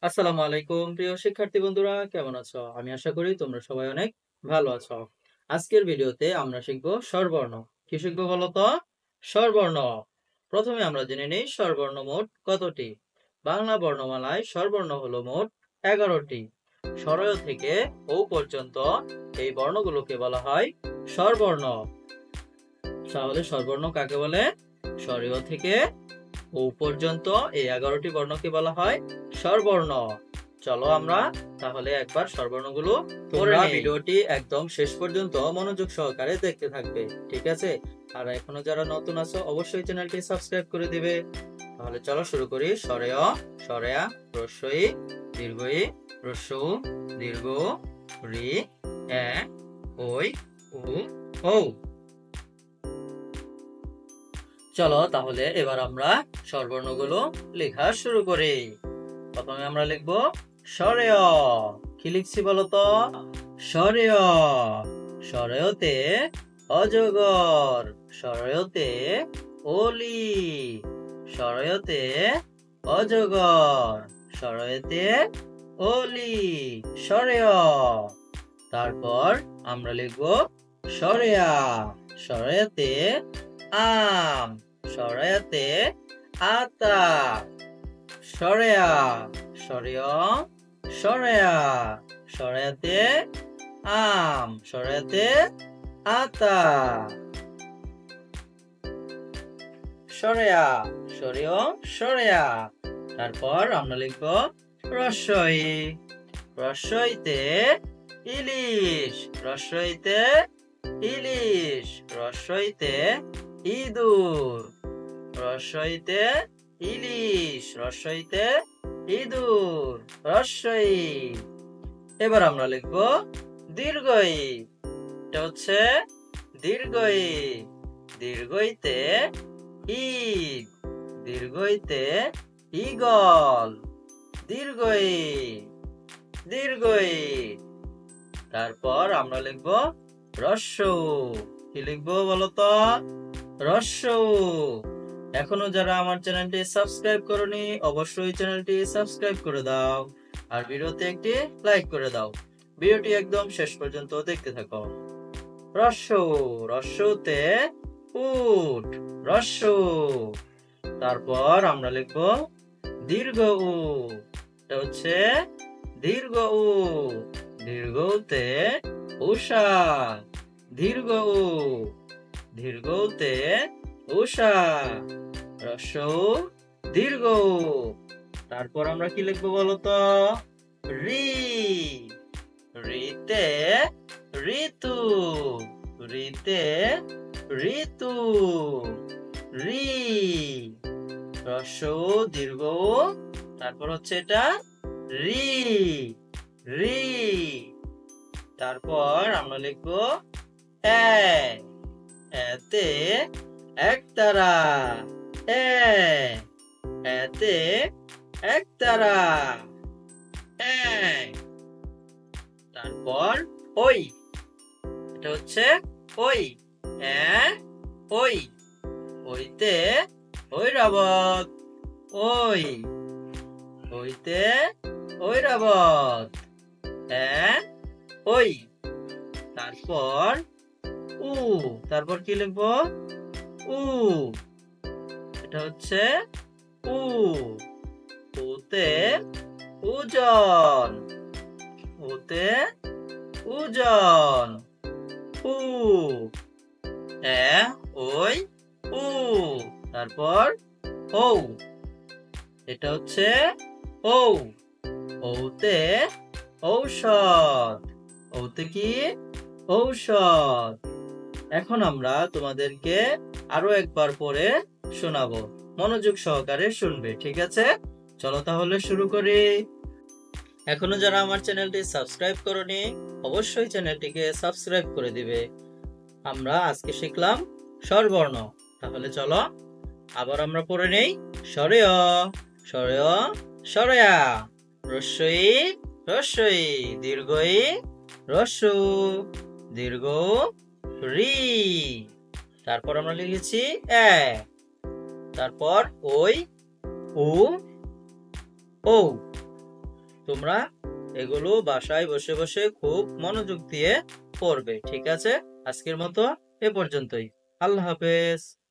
আসসালামু আলাইকুম প্রিয় শিক্ষার্থী বন্ধুরা, কেমন আছো? আমি আশা করি তোমরা সবাই অনেক ভালো আছো। আজকের ভিডিওতে আমরা শিখব স্বরবর্ণ। কি শিখব বলো তো? স্বরবর্ণ। প্রথমে আমরা জেনে নিই স্বরবর্ণ মোট কতটি। বাংলা বর্ণমালায় স্বরবর্ণ হলো মোট 11টি। স্বরয় থেকে ও পর্যন্ত এই বর্ণগুলোকে বলা হয় স্বরবর্ণ। তাহলে স্বরবর্ণ কাকে বলে? স্বরীয় থেকে ও পর্যন্ত এই 11টি বর্ণকে বলা হয় স্বরবর্ণ। চলো আমরা তাহলে একবার স্বরবর্ণগুলো পড়ে নেই। ভিডিওটি একদম শেষ পর্যন্ত মনোযোগ সহকারে দেখতে থাকবে, ঠিক আছে? আর এখনো যারা নতুন আছো অবশ্যই চ্যানেলটি সাবস্ক্রাইব করে দিবে। তাহলে চলো শুরু করি। স্বরেয়, স্বরেয়া, হ্রস্বই, দীর্ঘই, হ্রস্ব উ, দীর্ঘ উ, রি, এ, ওই, উ, ঔ। চলো তাহলে এবার আমরা স্বরবর্ণগুলো লেখা শুরু করি। প্রথমে আমরা লিখব স্বরেয়। কি লিখছি বলতো? স্বরেয়। স্বরেয়তে অজগর, স্বরেয়তে অলি, স্বরেয়তে অজগর, স্বরেয়তে অলি, স্বরেয়। তারপর আমরা লিখব স্বরেয়া। স্বরেয়াতে আম, স্বরেয়াতে আতা, স্বরেয়া, স্বরেয়, স্বরেয়া, স্বরেয়াতে আম, স্বরেয়াতে আতা, স্বরেয়া, স্বরেয়, স্বরেয়া। তারপর আমরা লিখব রস্বই। রস্বইতে ইলিশ, রস্বইতে ইলিশ, রস্বইতে ইঁদুর, রস্বইতে ইলিশ, রস্বইতে ইঁদুর, রস্বই। এবার আমরা লিখব দীর্ঘই। এটা হচ্ছে দীর্ঘই। দীর্ঘইতে ঈদ, দীর্ঘইতে ঈগল, দীর্ঘই, দীর্ঘই। তারপর আমরা লিখব হ্রস্ব। কি লিখবো বলতো? হ্রস্ব। এখনো যারা আমার চ্যানেলটি সাবস্ক্রাইব করোনি অবশ্যই চ্যানেলটি সাবস্ক্রাইব করে দাও, আর ভিডিওতে একটি লাইক করে দাও। ভিডিওটি একদম শেষ পর্যন্ত দেখতে থাকো। হ্রস্ব। হ্রস্বতে উট, হ্রস্ব। তারপর আমরা লিখব দীর্ঘ উ। এটা হচ্ছে দীর্ঘ উ। দীর্ঘতে উষা, দীর্ঘ উ, দীর্ঘতে উষা, হ্রস্ব উ, দীর্ঘ উ। তারপর আমরা কি লিখবো বলতো? রি। রিতে ঋতু, রিতে ঋতু, রি, হ্রস্ব উ, দীর্ঘ উ, তারপর হচ্ছে এটা রি, রি। তারপর আমরা লিখব এ। এতে একতারা, এ। এতে একতারা, এ। তারপর ওই। এটা হচ্ছে ওই, এ, ওই। ওইতে ঐরাবত, ওই। ওইতে ঐরাবত, এ, ওই। তারপর উ। তারপর কি লিখবো? উ। এটা হচ্ছে উ। উতে ওজন, উতে ওজন, উ। এ, ওই, উ। তারপর ঔ। এটা হচ্ছে ঔ। ঔতে ঔষধ, ঔতে কি? ঔষধ। এখন আমরা তোমাদেরকে আরো একবার পড়ে শোনাবো, মনোযোগ সহকারে শুনবে, ঠিক আছে? চলো তাহলে শুরু করি। এখনো যারা আমার চ্যানেলটি সাবস্ক্রাইব করোনি অবশ্যই চ্যানেলটিকে সাবস্ক্রাইব করে দিবে। আমরা আজকে শিখলাম স্বরবর্ণ। তাহলে চলো আবার আমরা পড়ে নেই। স্বরেয়, স্বরেয়, স্বরেয়া, হ্রস্বই, হ্রস্বই, দীর্ঘই, হ্রস্ব, দীর্ঘ, রি। তারপর আমরা লিখেছি এ। তারপর ওই, উ, ঔ। তোমরা এগুলো বাসায় বসে বসে খুব মনোযোগ দিয়ে পড়বে। ঠিক আছে, আজকের মতো এ পর্যন্তই। আল্লাহ হাফেজ।